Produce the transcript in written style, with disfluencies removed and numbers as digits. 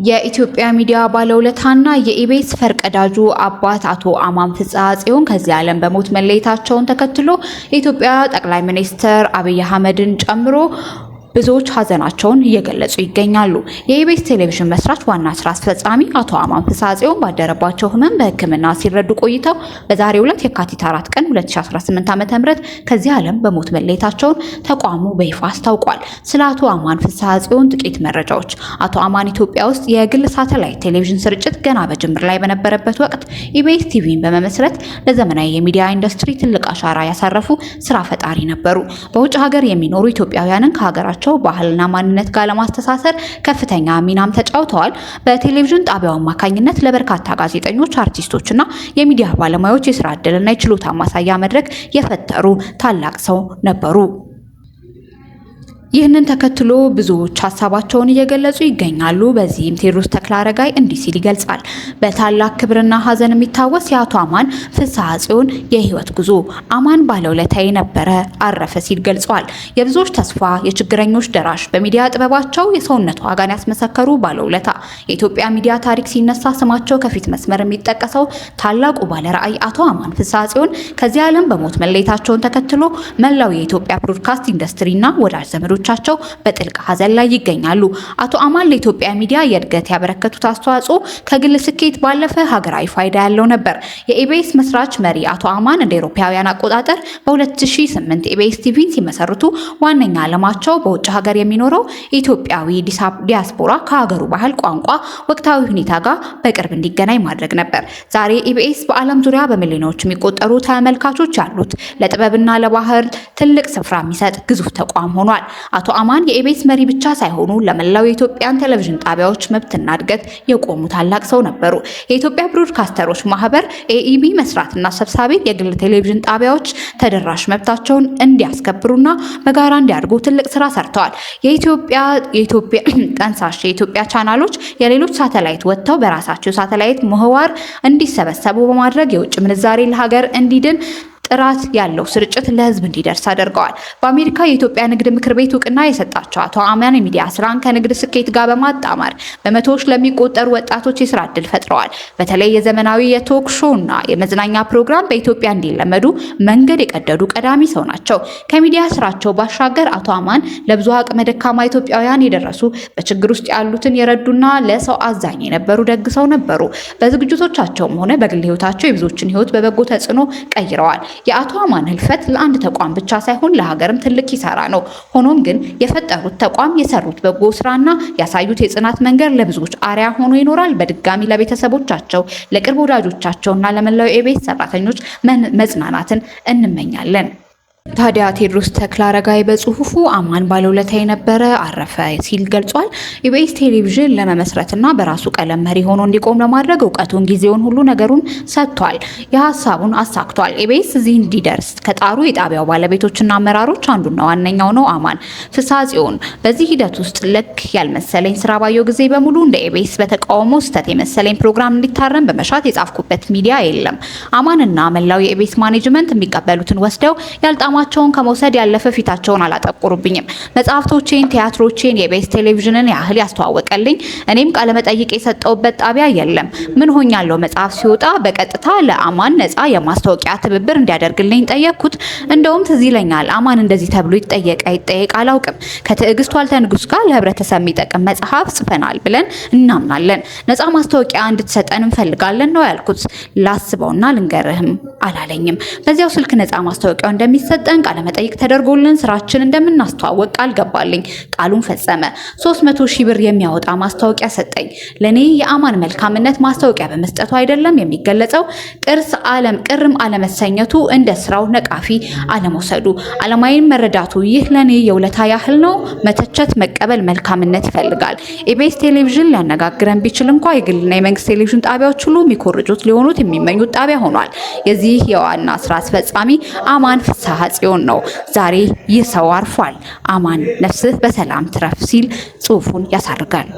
የኢትዮጵያ ሚዲያ ባለውለታና የኢቢኤስ ፈርቀዳጁ አባት አቶ አማን ፍስሐ ጽዮን ከዚህ ዓለም በሞት መለየታቸውን ተከትሎ የኢትዮጵያ ጠቅላይ ሚኒስትር አብይ አህመድን ጨምሮ ብዙዎች ሀዘናቸውን እየገለጹ ይገኛሉ። የኢቢኤስ ቴሌቪዥን መስራች ዋና ስራ አስፈጻሚ አቶ አማን ፍስሐ ጽዮን ባደረባቸው ህመም በሕክምና ሲረዱ ቆይተው በዛሬው ዕለት የካቲት 4 ቀን 2018 ዓ.ም ከዚህ ዓለም በሞት መለየታቸውን ተቋሙ በይፋ አስታውቋል። ስለ አቶ አማን ፍስሐ ጽዮን ጥቂት መረጃዎች። አቶ አማን ኢትዮጵያ ውስጥ የግል ሳተላይት ቴሌቪዥን ስርጭት ገና በጅምር ላይ በነበረበት ወቅት ኢቢኤስ ቲቪን በመመስረት ለዘመናዊ የሚዲያ ኢንዱስትሪ ትልቅ አሻራ ያሳረፉ ስራ ፈጣሪ ነበሩ። በውጭ ሀገር የሚኖሩ ኢትዮጵያውያንን ከሀገራቸው ባህልና ማንነት ጋር ለማስተሳሰር ከፍተኛ ሚናም ተጫውተዋል። በቴሌቪዥን ጣቢያው አማካኝነት ለበርካታ ጋዜጠኞች፣ አርቲስቶችና የሚዲያ ባለሙያዎች የስራ ዕድልና የችሎታ ማሳያ መድረክ የፈጠሩ ታላቅ ሰው ነበሩ። ይህንን ተከትሎ ብዙዎች ሀሳባቸውን እየገለጹ ይገኛሉ። በዚህም ቴዎድሮስ ተክለአረጋይ እንዲህ ሲል ይገልጻል። በታላቅ ክብርና ሀዘን የሚታወስ የአቶ አማን ፍስሐ ጽዮን የህይወት ጉዞ። አማን ባለውለታዬ ነበረ፣ አረፈ ሲል ገልጿል። የብዙዎች ተስፋ፣ የችግረኞች ደራሽ፣ በሚዲያ ጥበባቸው የሰውነት ዋጋን ያስመሰከሩ ባለውለታ። የኢትዮጵያ ሚዲያ ታሪክ ሲነሳ ስማቸው ከፊት መስመር የሚጠቀሰው ታላቁ ባለራዕይ አቶ አማን ፍስሐ ጽዮን ከዚህ ዓለም በሞት መለየታቸውን ተከትሎ መላው የኢትዮጵያ ብሮድካስት ኢንዱስትሪና ወዳጅ ዘመዶች ቻቸው በጥልቅ ሀዘን ላይ ይገኛሉ። አቶ አማን ለኢትዮጵያ ሚዲያ የእድገት ያበረከቱት አስተዋጽኦ ከግል ስኬት ባለፈ ሀገራዊ ፋይዳ ያለው ነበር። የኢቢኤስ መስራች መሪ አቶ አማን እንደ አውሮፓውያን አቆጣጠር በ2008 ኢቢኤስ ቲቪን ሲመሰርቱ ዋነኛ ዓላማቸው በውጭ ሀገር የሚኖረው ኢትዮጵያዊ ዲያስፖራ ከሀገሩ ባህል፣ ቋንቋ፣ ወቅታዊ ሁኔታ ጋር በቅርብ እንዲገናኝ ማድረግ ነበር። ዛሬ ኢቢኤስ በዓለም ዙሪያ በሚሊዮኖች የሚቆጠሩ ተመልካቾች ያሉት ለጥበብና ለባህል ትልቅ ስፍራ የሚሰጥ ግዙፍ ተቋም ሆኗል። አቶ አማን የኢቢኤስ መሪ ብቻ ሳይሆኑ ለመላው የኢትዮጵያን ቴሌቪዥን ጣቢያዎች መብትና እድገት የቆሙ ታላቅ ሰው ነበሩ። የኢትዮጵያ ብሮድካስተሮች ማህበር ኤኢቢ መስራትና ሰብሳቢ የግል ቴሌቪዥን ጣቢያዎች ተደራሽ መብታቸውን እንዲያስከብሩና በጋራ እንዲያድጉ ትልቅ ስራ ሰርተዋል። የኢትዮጵያ ጠንሳሽ የኢትዮጵያ ቻናሎች የሌሎች ሳተላይት ወጥተው በራሳቸው ሳተላይት ምህዋር እንዲሰበሰቡ በማድረግ የውጭ ምንዛሬ ለሀገር እንዲድን ጥራት ያለው ስርጭት ለህዝብ እንዲደርስ አድርገዋል። በአሜሪካ የኢትዮጵያ ንግድ ምክር ቤት እውቅና የሰጣቸው አቶ አማን የሚዲያ ስራን ከንግድ ስኬት ጋር በማጣመር በመቶዎች ለሚቆጠሩ ወጣቶች የስራ ዕድል ፈጥረዋል። በተለይ የዘመናዊ የቶክ ሾው እና የመዝናኛ ፕሮግራም በኢትዮጵያ እንዲለመዱ መንገድ የቀደዱ ቀዳሚ ሰው ናቸው። ከሚዲያ ስራቸው ባሻገር አቶ አማን ለብዙ አቅመ ደካማ ኢትዮጵያውያን የደረሱ፣ በችግር ውስጥ ያሉትን የረዱና ለሰው አዛኝ የነበሩ ደግ ሰው ነበሩ። በዝግጅቶቻቸውም ሆነ በግል ህይወታቸው የብዙዎችን ህይወት በበጎ ተጽዕኖ ቀይረዋል። የአቶ አማን ህልፈት ለአንድ ተቋም ብቻ ሳይሆን ለሀገርም ትልቅ ኪሳራ ነው። ሆኖም ግን የፈጠሩት ተቋም፣ የሰሩት በጎ ስራና ያሳዩት የጽናት መንገድ ለብዙዎች አርአያ ሆኖ ይኖራል። በድጋሚ ለቤተሰቦቻቸው፣ ለቅርብ ወዳጆቻቸውና ለመላው ኢቢኤስ ሰራተኞች መጽናናትን እንመኛለን። ታዲያ ቴዎድሮስ ተክለአረጋይ በጽሁፉ አማን ባለውለታ የነበረ አረፈ ሲል ገልጿል። ኢቢኤስ ቴሌቪዥን ለመመስረትና በራሱ ቀለም መሪ ሆኖ እንዲቆም ለማድረግ እውቀቱን፣ ጊዜውን፣ ሁሉ ነገሩን ሰጥቷል። የሀሳቡን አሳክቷል። ኢቢኤስ እዚህ እንዲደርስ ከጣሩ የጣቢያው ባለቤቶችና አመራሮች አንዱና ዋነኛው ነው አማን ፍስሐ ጽዮን። በዚህ ሂደት ውስጥ ልክ ያልመሰለኝ ስራ ባየው ጊዜ በሙሉ እንደ ኢቢኤስ በተቃውሞ ስህተት የመሰለኝ ፕሮግራም እንዲታረም በመሻት የጻፍኩበት ሚዲያ የለም። አማንና መላው የኢቢኤስ ማኔጅመንት የሚቀበሉትን ወስደው ያልጣማ ቸውን ከመውሰድ ያለፈ ፊታቸውን አላጠቁሩብኝም። መጽሐፍቶቼን፣ ቲያትሮቼን የኢቢኤስ ቴሌቪዥንን ያህል ያስተዋወቀልኝ እኔም ቃለ መጠይቅ የሰጠውበት ጣቢያ የለም። ምን ሆኛለሁ መጽሐፍ ሲወጣ በቀጥታ ለአማን ነፃ የማስታወቂያ ትብብር እንዲያደርግልኝ ጠየቅኩት። እንደውም ትዝ ይለኛል አማን እንደዚህ ተብሎ ይጠየቅ አላውቅም። ከትዕግስት ዋልተ ንጉስ ጋር ለህብረተሰብ የሚጠቅም መጽሐፍ ጽፈናል ብለን እናምናለን። ነፃ ማስታወቂያ እንድትሰጠን እንፈልጋለን ነው ያልኩት። ላስበውና ልንገርህም አላለኝም። በዚያው ስልክ ነፃ ማስታወቂያው እንደሚሰጥ ቃለ መጠይቅ ተደርጎልን ስራችን እንደምናስተዋወቅ ቃል ገባልኝ። ቃሉን ፈጸመ። 300 ሺህ ብር የሚያወጣ ማስታወቂያ ሰጠኝ። ለኔ የአማን መልካምነት ማስታወቂያ በመስጠቱ አይደለም የሚገለጸው፣ ቅርም አለመሰኘቱ፣ እንደ ስራው ነቃፊ አለመውሰዱ፣ አለማይን መረዳቱ። ይህ ለኔ የውለታ ያህል ነው። መተቸት፣ መቀበል መልካምነት ይፈልጋል። ኢቢኤስ ቴሌቪዥን ሊያነጋግረን ቢችል እንኳ የግልና የመንግስት ቴሌቪዥን ጣቢያዎች ሁሉ የሚኮርጁት ሊሆኑት የሚመኙት ጣቢያ ሆኗል። የዚህ የዋና ስራ አስፈጻሚ አማን ፍስሐ ጽዮን ነው። ዛሬ ይህ ሰው አርፏል። አማን ነፍስህ በሰላም ትረፍ ሲል ጽሑፉን ያሳርጋል።